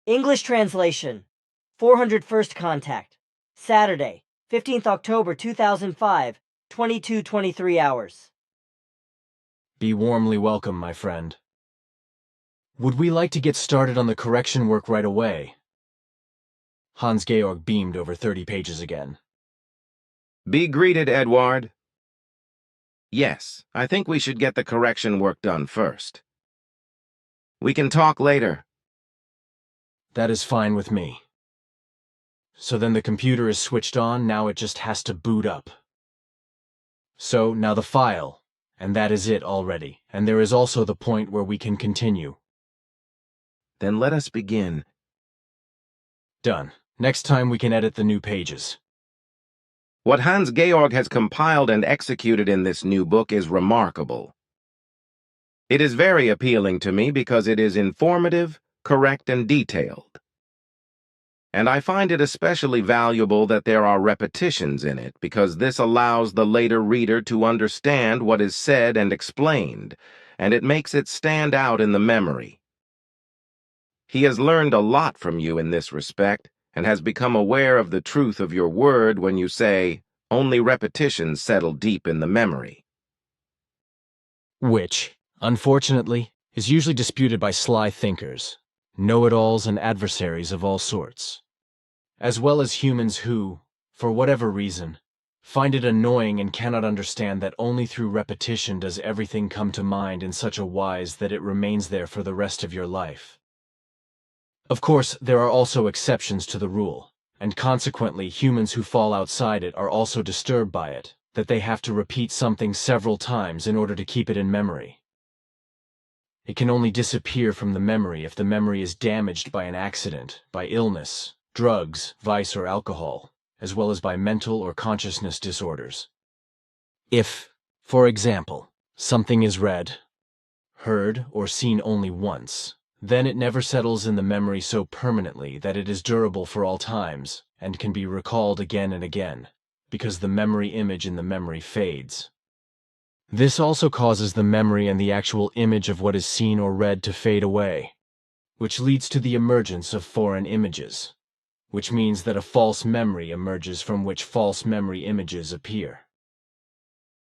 English translation. 401st contact. Saturday, 15th October 2005, 22:23 hours. Be warmly welcome, my friend. Would we like to get started on the correction work right away? Hans-Georg beamed over 30 pages again. Be greeted, Edward. Yes, I think we should get the correction work done first. We can talk later. That is fine with me. So then the computer is switched on, now it just has to boot up. So, now the file, and that is it already, and there is also the point where we can continue. Then let us begin. Done. Next time we can edit the new pages. What Hans-Georg has compiled and executed in this new book is remarkable. It is very appealing to me because it is informative, correct, and detailed. And I find it especially valuable that there are repetitions in it because this allows the later reader to understand what is said and explained, and it makes it stand out in the memory. He has learned a lot from you in this respect, and has become aware of the truth of your word when you say, only repetitions settle deep in the memory. Which, unfortunately, is usually disputed by sly thinkers, know-it-alls and adversaries of all sorts, as well as humans who, for whatever reason, find it annoying and cannot understand that only through repetition does everything come to mind in such a wise that it remains there for the rest of your life. Of course, there are also exceptions to the rule, and consequently humans who fall outside it are also disturbed by it, that they have to repeat something several times in order to keep it in memory. It can only disappear from the memory if the memory is damaged by an accident, by illness, drugs, vice, or alcohol, as well as by mental or consciousness disorders. If, for example, something is read, heard, or seen only once, then it never settles in the memory so permanently that it is durable for all times and can be recalled again and again, because the memory image in the memory fades. This also causes the memory and the actual image of what is seen or read to fade away, which leads to the emergence of foreign images, which means that a false memory emerges from which false memory images appear.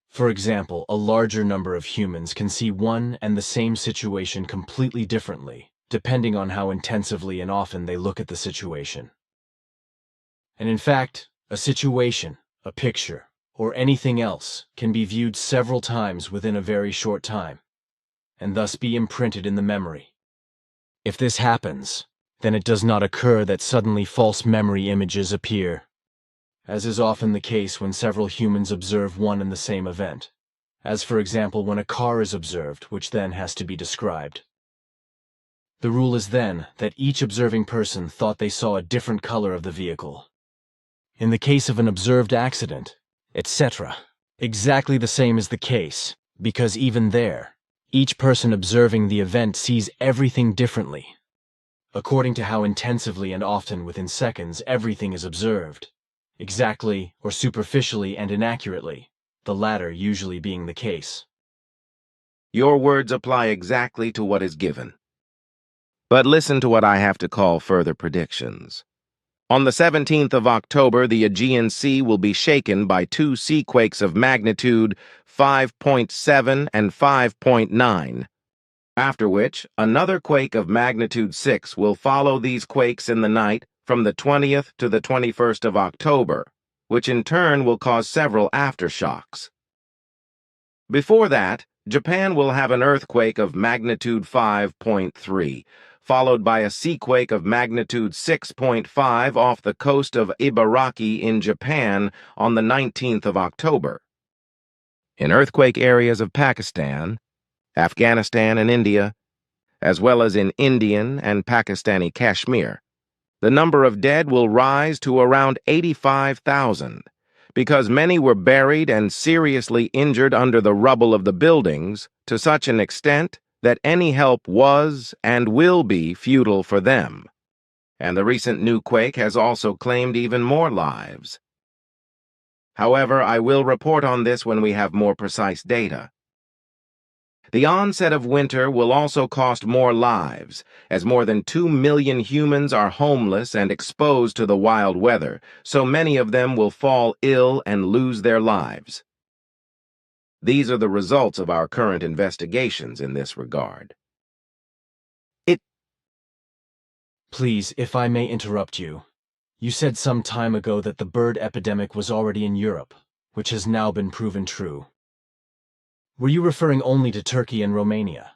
For example, a larger number of humans can see one and the same situation completely differently, depending on how intensively and often they look at the situation. And in fact, a situation, a picture, or anything else can be viewed several times within a very short time, and thus be imprinted in the memory. If this happens, then it does not occur that suddenly false memory images appear, as is often the case when several humans observe one and the same event, as for example when a car is observed, which then has to be described. The rule is then that each observing person thought they saw a different color of the vehicle. In the case of an observed accident, etc., exactly the same is the case, because even there, each person observing the event sees everything differently, according to how intensively and often within seconds everything is observed. Exactly or superficially and inaccurately, the latter usually being the case. Your words apply exactly to what is given. But listen to what I have to call further predictions. On the 17th of October, the Aegean Sea will be shaken by two seaquakes of magnitude 5.7 and 5.9, after which another quake of magnitude 6 will follow these quakes in the night from the 20th to the 21st of October, which in turn will cause several aftershocks. Before that, Japan will have an earthquake of magnitude 5.3, followed by a seaquake of magnitude 6.5 off the coast of Ibaraki in Japan on the 19th of October. In earthquake areas of Pakistan, Afghanistan, and India, as well as in Indian and Pakistani Kashmir, the number of dead will rise to around 85,000, because many were buried and seriously injured under the rubble of the buildings to such an extent that any help was and will be futile for them. And the recent new quake has also claimed even more lives. However, I will report on this when we have more precise data. The onset of winter will also cost more lives, as more than 2 million humans are homeless and exposed to the wild weather, so many of them will fall ill and lose their lives. These are the results of our current investigations in this regard. Please, if I may interrupt you. You said some time ago that the bird epidemic was already in Europe, which has now been proven true. Were you referring only to Turkey and Romania?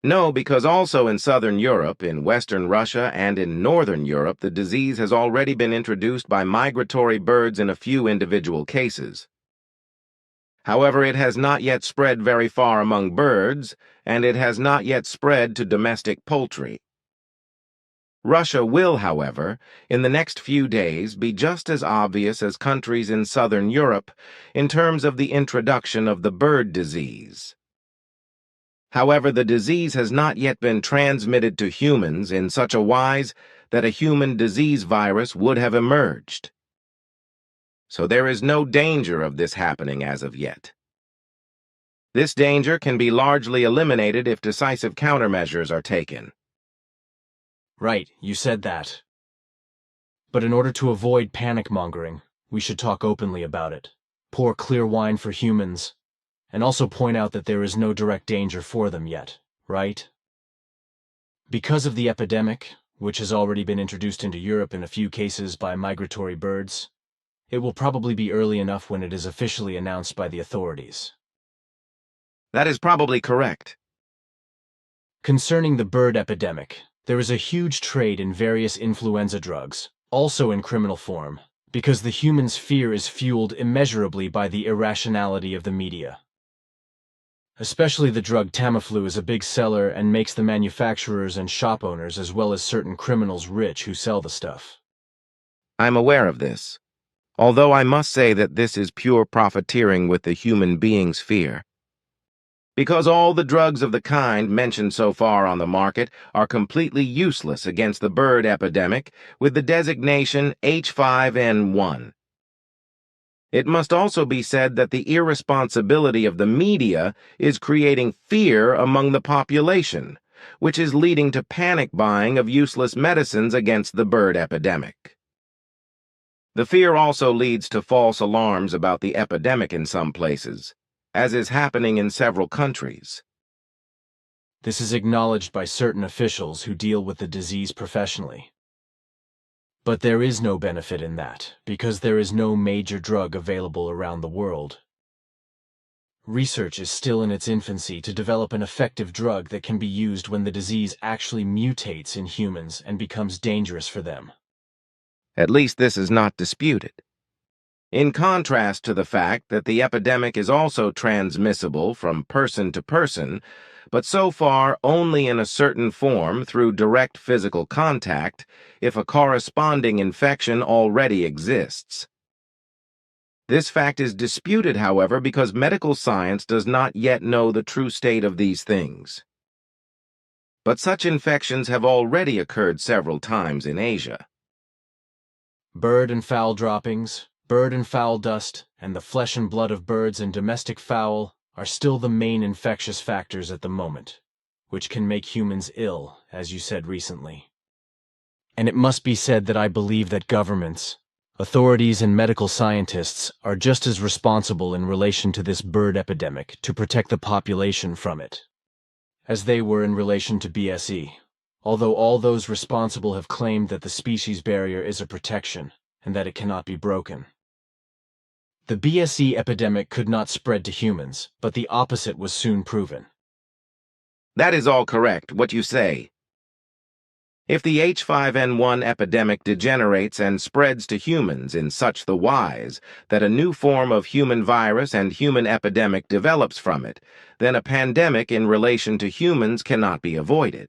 No, because also in southern Europe, in western Russia, and in northern Europe, the disease has already been introduced by migratory birds in a few individual cases. However, it has not yet spread very far among birds, and it has not yet spread to domestic poultry. Russia will, however, in the next few days be just as obvious as countries in southern Europe in terms of the introduction of the bird disease. However, the disease has not yet been transmitted to humans in such a wise that a human disease virus would have emerged. So there is no danger of this happening as of yet. This danger can be largely eliminated if decisive countermeasures are taken. Right, you said that. But in order to avoid panic-mongering, we should talk openly about it, pour clear wine for humans, and also point out that there is no direct danger for them yet, right? Because of the epidemic, which has already been introduced into Europe in a few cases by migratory birds, it will probably be early enough when it is officially announced by the authorities. That is probably correct. Concerning the bird epidemic, there is a huge trade in various influenza drugs, also in criminal form, because the human's fear is fueled immeasurably by the irrationality of the media. Especially the drug Tamiflu is a big seller and makes the manufacturers and shop owners as well as certain criminals rich who sell the stuff. I'm aware of this, although I must say that this is pure profiteering with the human being's fear. Because all the drugs of the kind mentioned so far on the market are completely useless against the bird epidemic with the designation H5N1. It must also be said that the irresponsibility of the media is creating fear among the population, which is leading to panic buying of useless medicines against the bird epidemic. The fear also leads to false alarms about the epidemic in some places, as is happening in several countries. This is acknowledged by certain officials who deal with the disease professionally. But there is no benefit in that, because there is no major drug available around the world. Research is still in its infancy to develop an effective drug that can be used when the disease actually mutates in humans and becomes dangerous for them. At least this is not disputed. In contrast to the fact that the epidemic is also transmissible from person to person, but so far only in a certain form through direct physical contact if a corresponding infection already exists. This fact is disputed, however, because medical science does not yet know the true state of these things. But such infections have already occurred several times in Asia. Bird and fowl droppings, bird and fowl dust, and the flesh and blood of birds and domestic fowl are still the main infectious factors at the moment, which can make humans ill, as you said recently. And it must be said that I believe that governments, authorities, and medical scientists are just as responsible in relation to this bird epidemic to protect the population from it, as they were in relation to BSE, although all those responsible have claimed that the species barrier is a protection and that it cannot be broken. The BSE epidemic could not spread to humans, but the opposite was soon proven. That is all correct, what you say. If the H5N1 epidemic degenerates and spreads to humans in such the wise that a new form of human virus and human epidemic develops from it, then a pandemic in relation to humans cannot be avoided.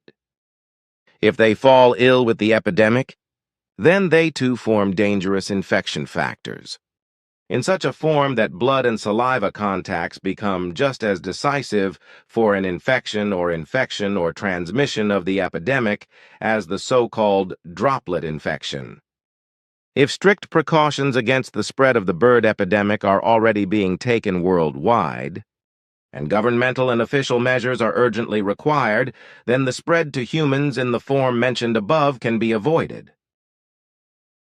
If they fall ill with the epidemic, then they too form dangerous infection factors, in such a form that blood and saliva contacts become just as decisive for an infection or transmission of the epidemic as the so-called droplet infection. If strict precautions against the spread of the bird epidemic are already being taken worldwide, and governmental and official measures are urgently required, then the spread to humans in the form mentioned above can be avoided.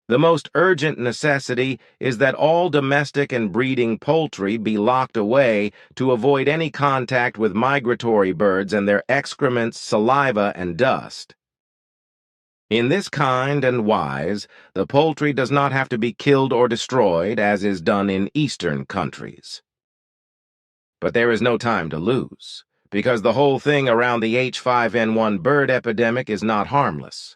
The most urgent necessity is that all domestic and breeding poultry be locked away to avoid any contact with migratory birds and their excrements, saliva, and dust. In this kind and wise, the poultry does not have to be killed or destroyed, as is done in Eastern countries. But there is no time to lose, because the whole thing around the H5N1 bird epidemic is not harmless.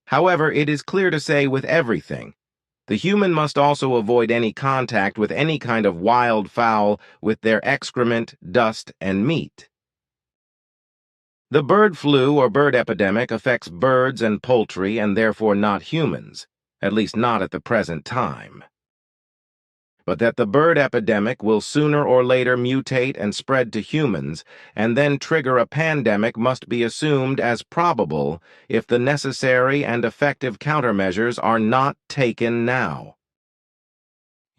However, it is clear to say with everything, the human must also avoid any contact with any kind of wild fowl with their excrement, dust, and meat. The bird flu or bird epidemic affects birds and poultry and therefore not humans, at least not at the present time. But that the bird epidemic will sooner or later mutate and spread to humans and then trigger a pandemic must be assumed as probable if the necessary and effective countermeasures are not taken now.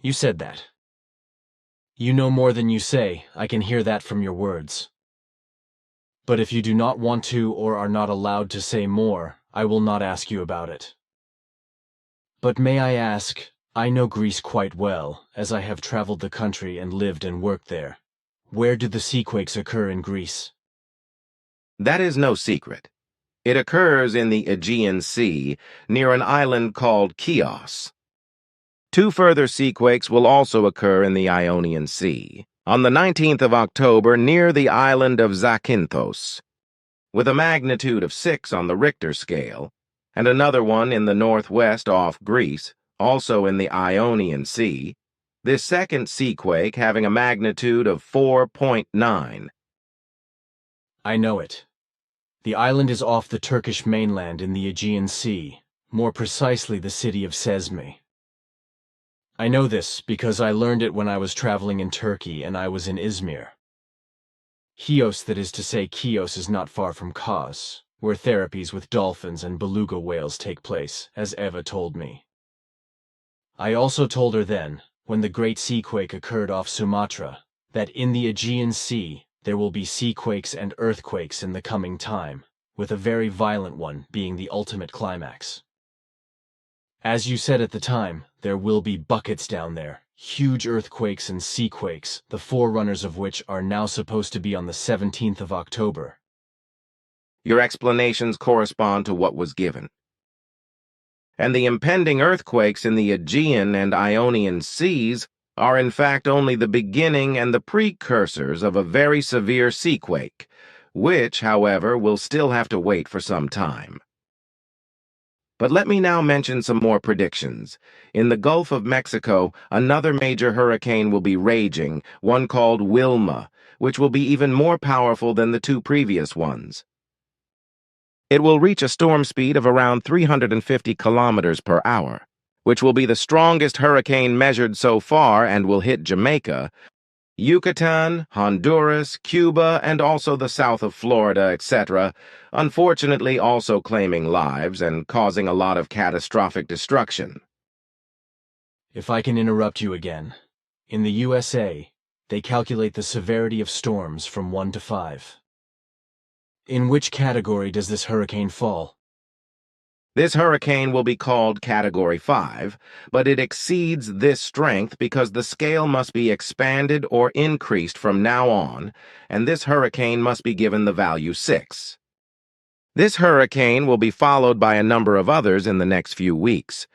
You said that. You know more than you say, I can hear that from your words. But if you do not want to or are not allowed to say more, I will not ask you about it. But may I ask, I know Greece quite well, as I have traveled the country and lived and worked there. Where do the seaquakes occur in Greece? That is no secret. It occurs in the Aegean Sea, near an island called Chios. 2 further seaquakes will also occur in the Ionian Sea, on the 19th of October near the island of Zakynthos, with a magnitude of 6 on the Richter scale, and another one in the northwest off Greece, also in the Ionian Sea, this second seaquake having a magnitude of 4.9. I know it. The island is off the Turkish mainland in the Aegean Sea, more precisely the city of Sesme. I know this because I learned it when I was traveling in Turkey and I was in Izmir. Chios, that is to say, Chios is not far from Kos, where therapies with dolphins and beluga whales take place, as Eva told me. I also told her then, when the great seaquake occurred off Sumatra, that in the Aegean Sea there will be seaquakes and earthquakes in the coming time, with a very violent one being the ultimate climax. As you said at the time, there will be buckets down there, huge earthquakes and seaquakes, the forerunners of which are now supposed to be on the 17th of October. Your explanations correspond to what was given. And the impending earthquakes in the Aegean and Ionian Seas are in fact only the beginning and the precursors of a very severe seaquake, which, however, will still have to wait for some time. But let me now mention some more predictions. In the Gulf of Mexico, another major hurricane will be raging, one called Wilma, which will be even more powerful than the 2 previous ones. It will reach a storm speed of around 350 kilometers per hour, which will be the strongest hurricane measured so far and will hit Jamaica, Yucatan, Honduras, Cuba, and also the south of Florida, etc., unfortunately also claiming lives and causing a lot of catastrophic destruction. If I can interrupt you again, in the USA, they calculate the severity of storms from 1 to 5. In which category does this hurricane fall? This hurricane will be called Category 5, but it exceeds this strength because the scale must be expanded or increased from now on, and this hurricane must be given the value 6. This hurricane will be followed by a number of others in the next few weeks,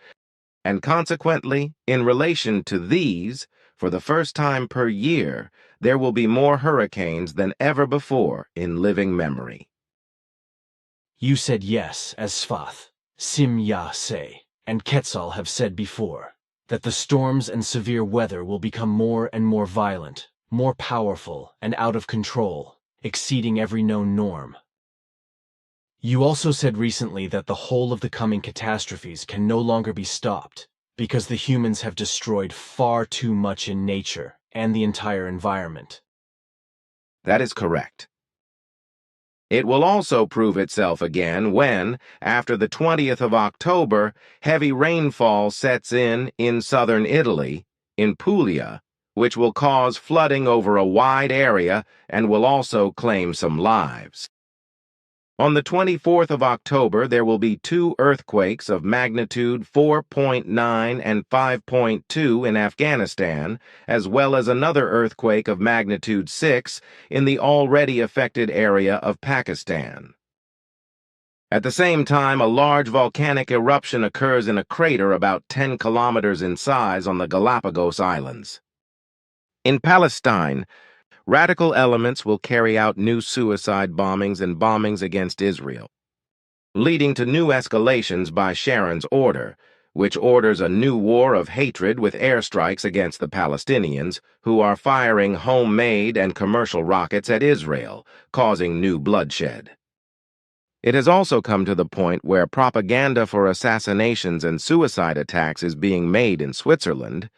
and consequently, in relation to these, for the first time per year, there will be more hurricanes than ever before in living memory. You said yes, as Sfath, Simya say, and Quetzal have said before, that the storms and severe weather will become more and more violent, more powerful, and out of control, exceeding every known norm. You also said recently that the whole of the coming catastrophes can no longer be stopped, because the humans have destroyed far too much in nature and the entire environment. That is correct. It will also prove itself again when, after the 20th of October, heavy rainfall sets in southern Italy, in Puglia, which will cause flooding over a wide area and will also claim some lives. On the 24th of October, there will be 2 earthquakes of magnitude 4.9 and 5.2 in Afghanistan, as well as another earthquake of magnitude 6 in the already affected area of Pakistan. At the same time, a large volcanic eruption occurs in a crater about 10 kilometers in size on the Galapagos Islands. In Palestine, radical elements will carry out new suicide bombings and bombings against Israel, leading to new escalations by Sharon's order, which orders a new war of hatred with airstrikes against the Palestinians, who are firing homemade and commercial rockets at Israel, causing new bloodshed. It has also come to the point where propaganda for assassinations and suicide attacks is being made in Switzerland,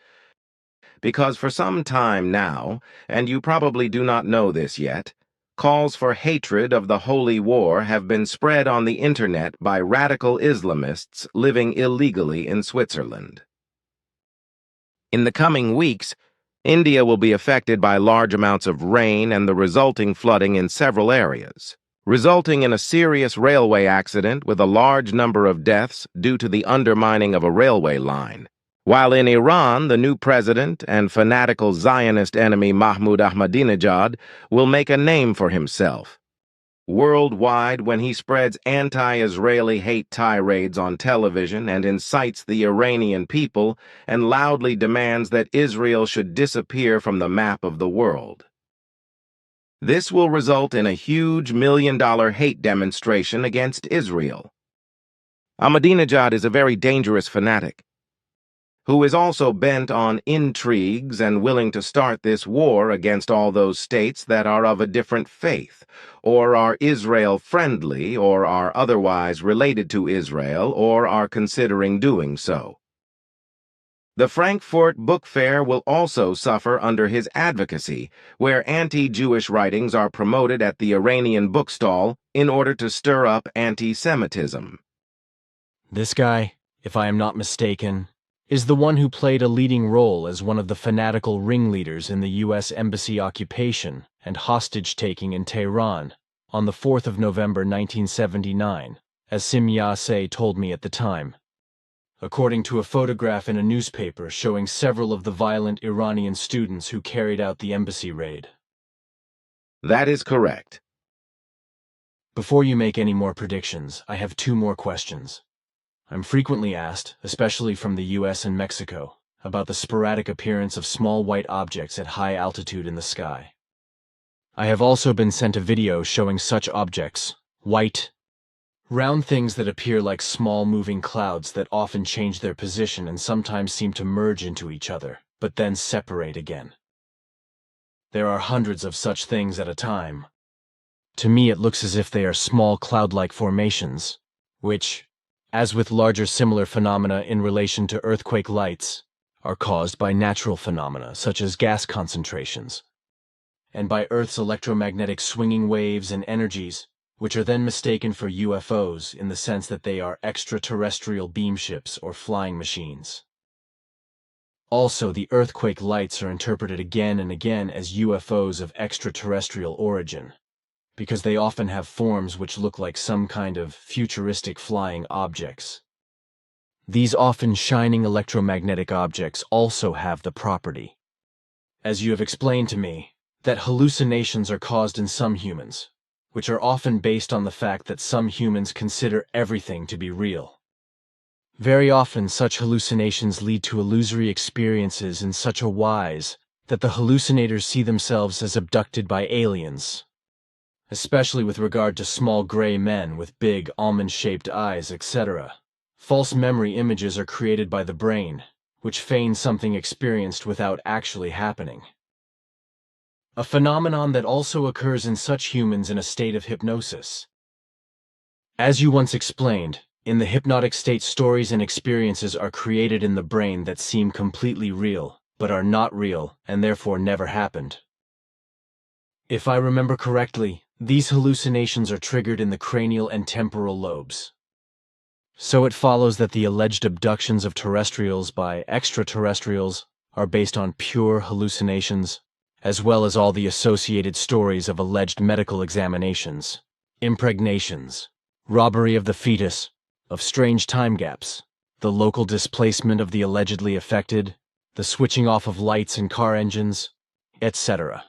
because for some time now, and you probably do not know this yet, calls for hatred of the Holy War have been spread on the internet by radical Islamists living illegally in Switzerland. In the coming weeks, India will be affected by large amounts of rain and the resulting flooding in several areas, resulting in a serious railway accident with a large number of deaths due to the undermining of a railway line. While in Iran, the new president and fanatical Zionist enemy Mahmoud Ahmadinejad will make a name for himself worldwide when he spreads anti-Israeli hate tirades on television and incites the Iranian people and loudly demands that Israel should disappear from the map of the world. This will result in a huge million-dollar hate demonstration against Israel. Ahmadinejad is a very dangerous fanatic, who is also bent on intrigues and willing to start this war against all those states that are of a different faith, or are Israel-friendly, or are otherwise related to Israel, or are considering doing so. The Frankfurt Book Fair will also suffer under his advocacy, where anti-Jewish writings are promoted at the Iranian bookstall in order to stir up anti-Semitism. This guy, if I am not mistaken, is the one who played a leading role as one of the fanatical ringleaders in the U.S. Embassy occupation and hostage-taking in Tehran on the 4th of November 1979, as Sim Yaseh told me at the time. According to a photograph in a newspaper showing several of the violent Iranian students who carried out the embassy raid. That is correct. Before you make any more predictions, I have 2 more questions. I'm frequently asked, especially from the US and Mexico, about the sporadic appearance of small white objects at high altitude in the sky. I have also been sent a video showing such objects, white, round things that appear like small moving clouds that often change their position and sometimes seem to merge into each other, but then separate again. There are hundreds of such things at a time. To me, it looks as if they are small cloud-like formations, which, as with larger similar phenomena in relation to earthquake lights, are caused by natural phenomena such as gas concentrations, and by Earth's electromagnetic swinging waves and energies, which are then mistaken for UFOs in the sense that they are extraterrestrial beam ships or flying machines. Also, the earthquake lights are interpreted again and again as UFOs of extraterrestrial origin, because they often have forms which look like some kind of futuristic flying objects. These often shining electromagnetic objects also have the property, as you have explained to me, that hallucinations are caused in some humans, which are often based on the fact that some humans consider everything to be real. Very often such hallucinations lead to illusory experiences in such a wise that the hallucinators see themselves as abducted by aliens, especially with regard to small gray men with big almond-shaped eyes, etc. False memory images are created by the brain, which feigns something experienced without actually happening. A phenomenon that also occurs in such humans in a state of hypnosis. As you once explained, in the hypnotic state, stories and experiences are created in the brain that seem completely real, but are not real and therefore never happened. If I remember correctly, these hallucinations are triggered in the cranial and temporal lobes. So it follows that the alleged abductions of terrestrials by extraterrestrials are based on pure hallucinations, as well as all the associated stories of alleged medical examinations, impregnations, robbery of the fetus, of strange time gaps, the local displacement of the allegedly affected, the switching off of lights in car engines, etc.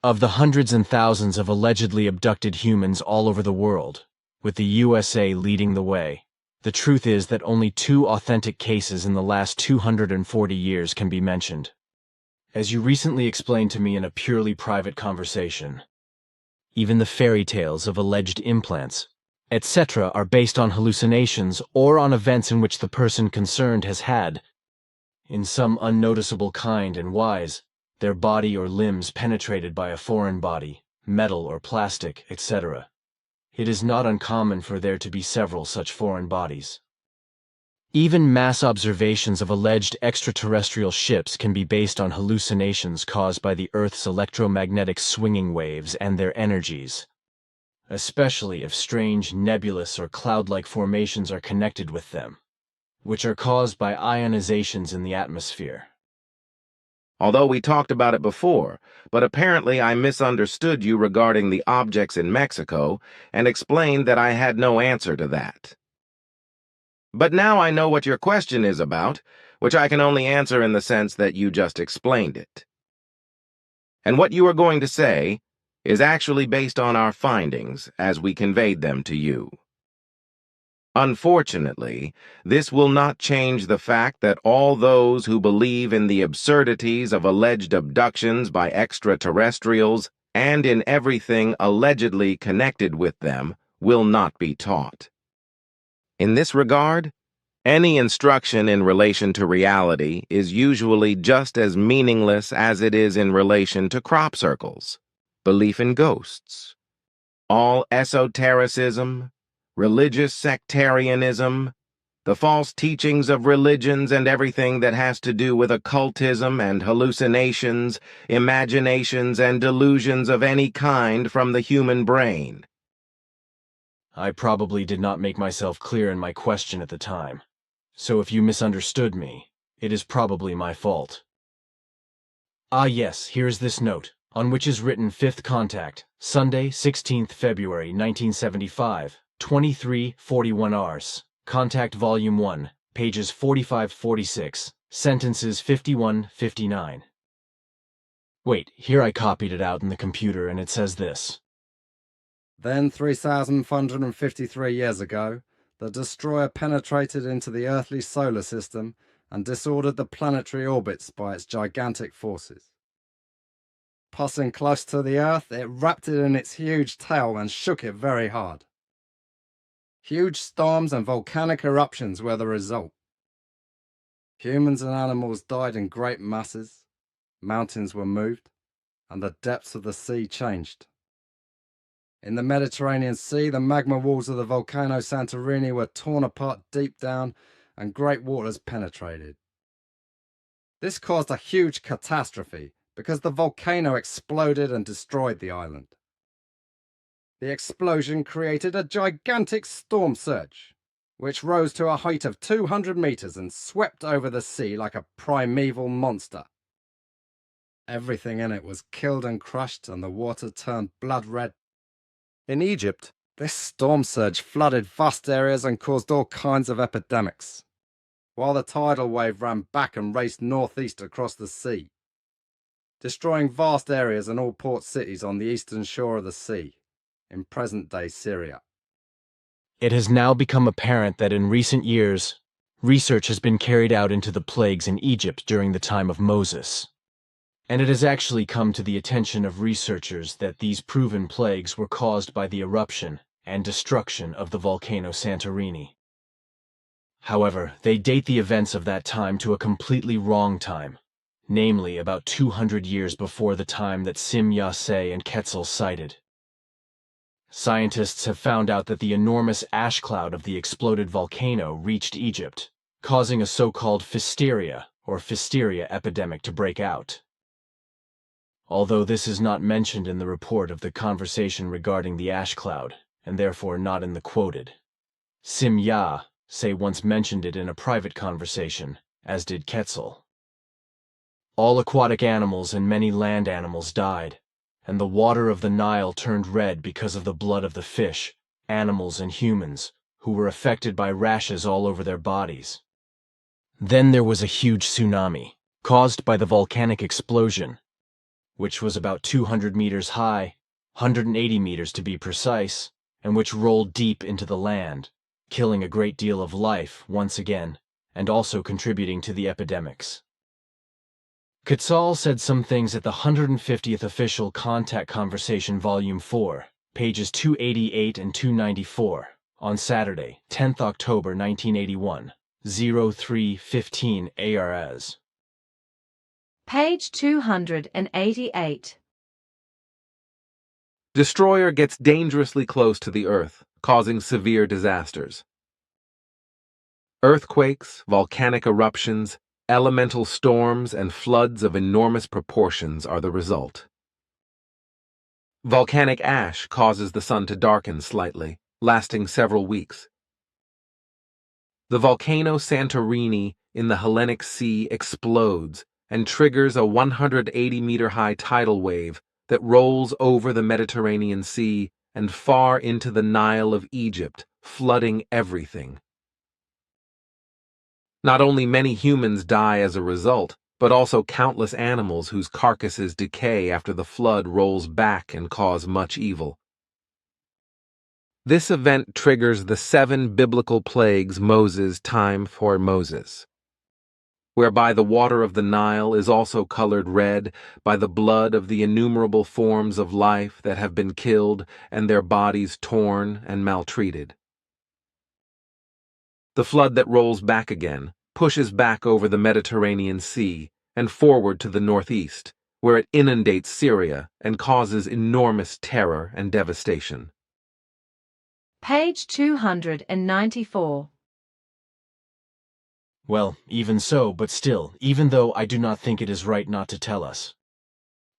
Of the hundreds and thousands of allegedly abducted humans all over the world, with the USA leading the way, the truth is that only 2 authentic cases in the last 240 years can be mentioned. As you recently explained to me in a purely private conversation, even the fairy tales of alleged implants, etc., are based on hallucinations or on events in which the person concerned has had, in some unnoticeable kind and wise, their body or limbs penetrated by a foreign body, metal or plastic, etc. It is not uncommon for there to be several such foreign bodies. Even mass observations of alleged extraterrestrial ships can be based on hallucinations caused by the Earth's electromagnetic swinging waves and their energies, especially if strange nebulous or cloud-like formations are connected with them, which are caused by ionizations in the atmosphere. Although we talked about it before, but apparently I misunderstood you regarding the objects in Mexico and explained that I had no answer to that. But now I know what your question is about, which I can only answer in the sense that you just explained it. And what you are going to say is actually based on our findings as we conveyed them to you. Unfortunately, this will not change the fact that all those who believe in the absurdities of alleged abductions by extraterrestrials and in everything allegedly connected with them will not be taught. In this regard, any instruction in relation to reality is usually just as meaningless as it is in relation to crop circles, belief in ghosts, all esotericism, religious sectarianism, the false teachings of religions and everything that has to do with occultism and hallucinations, imaginations and delusions of any kind from the human brain. I probably did not make myself clear in my question at the time, so if you misunderstood me, it is probably my fault. Ah yes, here is this note, on which is written 5th Contact, Sunday, 16th February 1975, 23:41 hours. Contact Volume 1, pages 45-46, sentences 51-59. Wait, here I copied it out in the computer and it says this. Then 3,553 years ago, the destroyer penetrated into the earthly solar system and disordered the planetary orbits by its gigantic forces. Passing close to the Earth, it wrapped it in its huge tail and shook it very hard. Huge storms and volcanic eruptions were the result. Humans and animals died in great masses, mountains were moved, and the depths of the sea changed. In the Mediterranean Sea, the magma walls of the volcano Santorini were torn apart deep down and great waters penetrated. This caused a huge catastrophe because the volcano exploded and destroyed the island. The explosion created a gigantic storm surge, which rose to a height of 200 meters and swept over the sea like a primeval monster. Everything in it was killed and crushed, and the water turned blood red. In Egypt, this storm surge flooded vast areas and caused all kinds of epidemics, while the tidal wave ran back and raced northeast across the sea, destroying vast areas and all port cities on the eastern shore of the sea, in present-day Syria. It has now become apparent that in recent years, research has been carried out into the plagues in Egypt during the time of Moses. And it has actually come to the attention of researchers that these proven plagues were caused by the eruption and destruction of the volcano Santorini. However, they date the events of that time to a completely wrong time, namely about 200 years before the time that Sim-Yaseh and Quetzal cited. Scientists have found out that the enormous ash cloud of the exploded volcano reached Egypt, causing a so-called physteria or physteria epidemic to break out. Although this is not mentioned in the report of the conversation regarding the ash cloud, and therefore not in the quoted. Sim-Yaseh once mentioned it in a private conversation, as did Quetzal. All aquatic animals and many land animals died, and the water of the Nile turned red because of the blood of the fish, animals, and humans, who were affected by rashes all over their bodies. Then there was a huge tsunami, caused by the volcanic explosion, which was about 200 meters high, 180 meters to be precise, and which rolled deep into the land, killing a great deal of life once again, and also contributing to the epidemics. Quetzal said some things at the 150th Official Contact Conversation Volume 4, pages 288 and 294, on Saturday, 10th October 1981, 03:15 ARS. Page 288. Destroyer gets dangerously close to the Earth, causing severe disasters. Earthquakes, volcanic eruptions, elemental storms, and floods of enormous proportions are the result. Volcanic ash causes the sun to darken slightly, lasting several weeks. The volcano Santorini in the Hellenic Sea explodes and triggers a 180-meter-high tidal wave that rolls over the Mediterranean Sea and far into the Nile of Egypt, flooding everything. Not only many humans die as a result, but also countless animals whose carcasses decay after the flood rolls back and cause much evil. This event triggers the 7 biblical plagues Moses' time for Moses, whereby the water of the Nile is also colored red by the blood of the innumerable forms of life that have been killed and their bodies torn and maltreated. The flood that rolls back again pushes back over the Mediterranean Sea and forward to the northeast, where it inundates Syria and causes enormous terror and devastation. Page 294. Well, even so, but still, even though I do not think it is right not to tell us.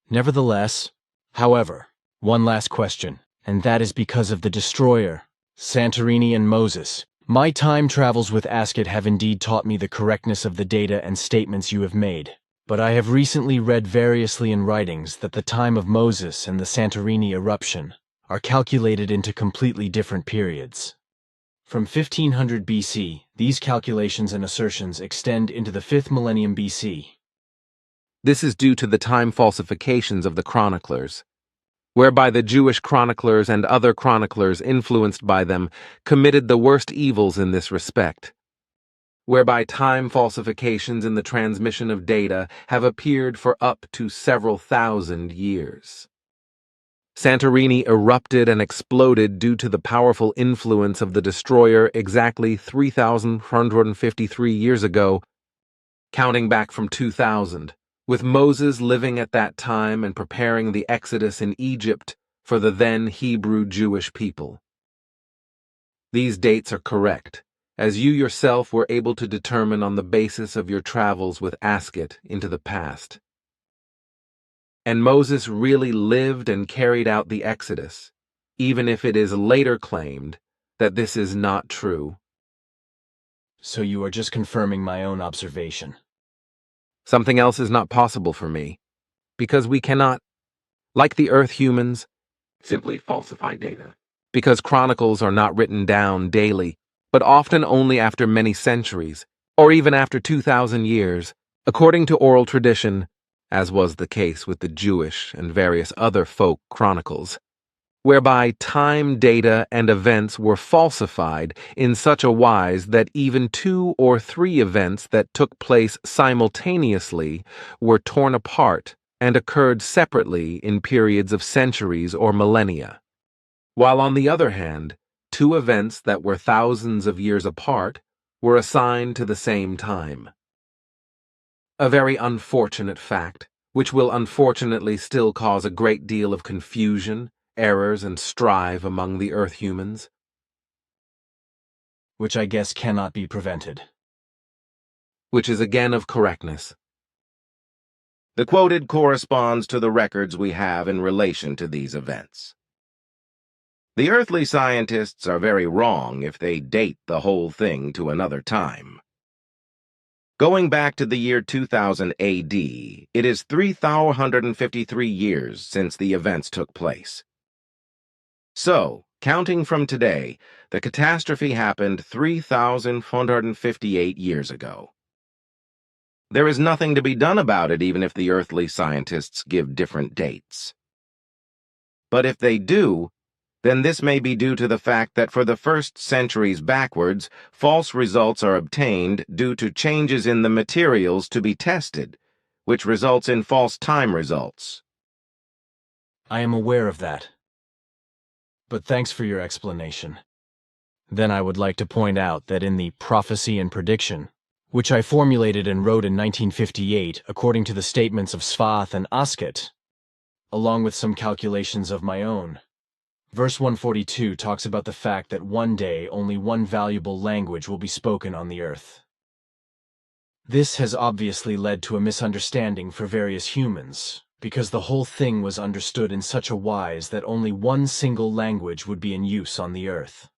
Nevertheless, however, one last question, and that is because of the Destroyer, Santorini, and Moses. My time travels with Ascot have indeed taught me the correctness of the data and statements you have made, but I have recently read variously in writings that the time of Moses and the Santorini eruption are calculated into completely different periods. From 1500 BC, these calculations and assertions extend into the 5th millennium BC. This is due to the time falsifications of the chroniclers, whereby the Jewish chroniclers and other chroniclers influenced by them committed the worst evils in this respect, whereby time falsifications in the transmission of data have appeared for up to several thousand years. Santorini erupted and exploded due to the powerful influence of the Destroyer exactly 3,153 years ago, counting back from 2000. With Moses living at that time and preparing the Exodus in Egypt for the then Hebrew Jewish people. These dates are correct, as you yourself were able to determine on the basis of your travels with Ascot into the past. And Moses really lived and carried out the Exodus, even if it is later claimed that this is not true. So you are just confirming my own observation. Something else is not possible for me, because we cannot, like the Earth humans, simply falsify data. Because chronicles are not written down daily, but often only after many centuries, or even after 2,000 years, according to oral tradition, as was the case with the Jewish and various other folk chronicles, whereby time, data, and events were falsified in such a wise that even 2 or 3 events that took place simultaneously were torn apart and occurred separately in periods of centuries or millennia, while on the other hand, 2 events that were thousands of years apart were assigned to the same time. A very unfortunate fact, which will unfortunately still cause a great deal of confusion, errors, and strife among the Earth humans. Which I guess cannot be prevented. Which is again of correctness. The quoted corresponds to the records we have in relation to these events. The earthly scientists are very wrong if they date the whole thing to another time. Going back to the year 2000 AD, it is 3,453 years since the events took place. So, counting from today, the catastrophe happened 3,458 years ago. There is nothing to be done about it even if the earthly scientists give different dates. But if they do, then this may be due to the fact that for the first centuries backwards, false results are obtained due to changes in the materials to be tested, which results in false time results. I am aware of that. But thanks for your explanation. Then I would like to point out that in the Prophecy and Prediction, which I formulated and wrote in 1958 according to the statements of Sfath and Asket, along with some calculations of my own, Verse 142 talks about the fact that one day only one valuable language will be spoken on the earth. This has obviously led to a misunderstanding for various humans, because the whole thing was understood in such a wise that only one single language would be in use on the earth.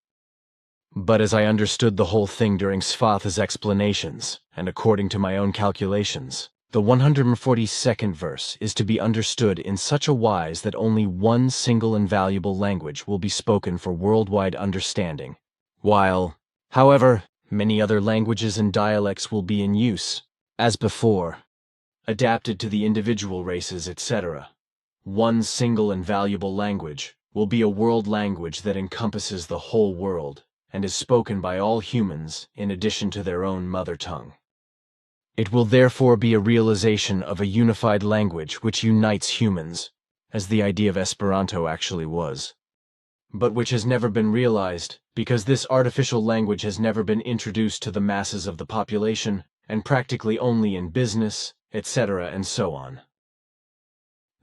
But as I understood the whole thing during Sfath's explanations, and according to my own calculations, the 142nd verse is to be understood in such a wise that only one single and valuable language will be spoken for worldwide understanding, while, however, many other languages and dialects will be in use, as before, adapted to the individual races, etc. One single and valuable language will be a world language that encompasses the whole world and is spoken by all humans in addition to their own mother tongue. It will therefore be a realization of a unified language which unites humans, as the idea of Esperanto actually was, but which has never been realized because this artificial language has never been introduced to the masses of the population and practically only in business, etc., and so on.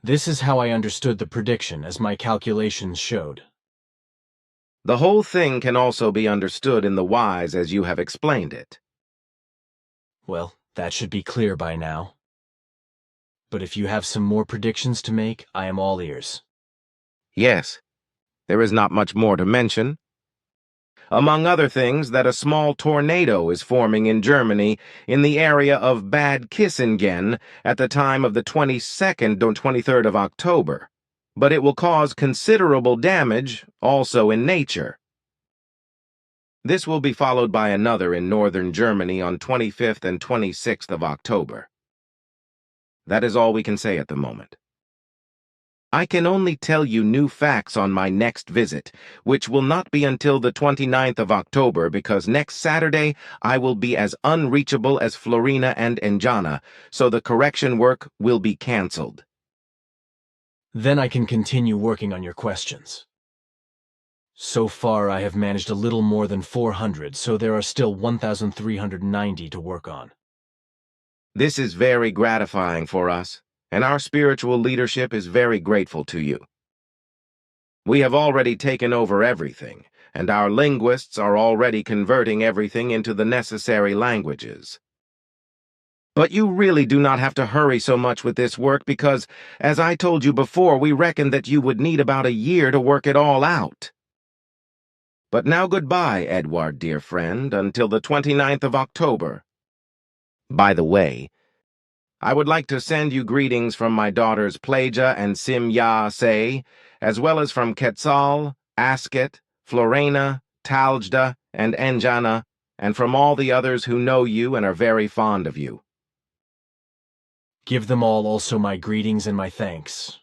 This is how I understood the prediction as my calculations showed. The whole thing can also be understood in the wise as you have explained it. Well, that should be clear by now. But if you have some more predictions to make, I am all ears. Yes, there is not much more to mention. Among other things, that a small tornado is forming in Germany in the area of Bad Kissingen at the time of the 22nd or 23rd of October, but it will cause considerable damage also in nature. This will be followed by another in northern Germany on 25th and 26th of October. That is all we can say at the moment. I can only tell you new facts on my next visit, which will not be until the 29th of October because next Saturday I will be as unreachable as Florina and Enjana, so the correction work will be cancelled. Then I can continue working on your questions. So far, I have managed a little more than 400, so there are still 1,390 to work on. This is very gratifying for us, and our spiritual leadership is very grateful to you. We have already taken over everything, and our linguists are already converting everything into the necessary languages. But you really do not have to hurry so much with this work because, as I told you before, we reckoned that you would need about a year to work it all out. But now goodbye, Edward, dear friend, until the 29th of October. By the way, I would like to send you greetings from my daughters Plaja and Simya Se, as well as from Quetzal, Asket, Florena, Taljda, and Enjana, and from all the others who know you and are very fond of you. Give them all also my greetings and my thanks.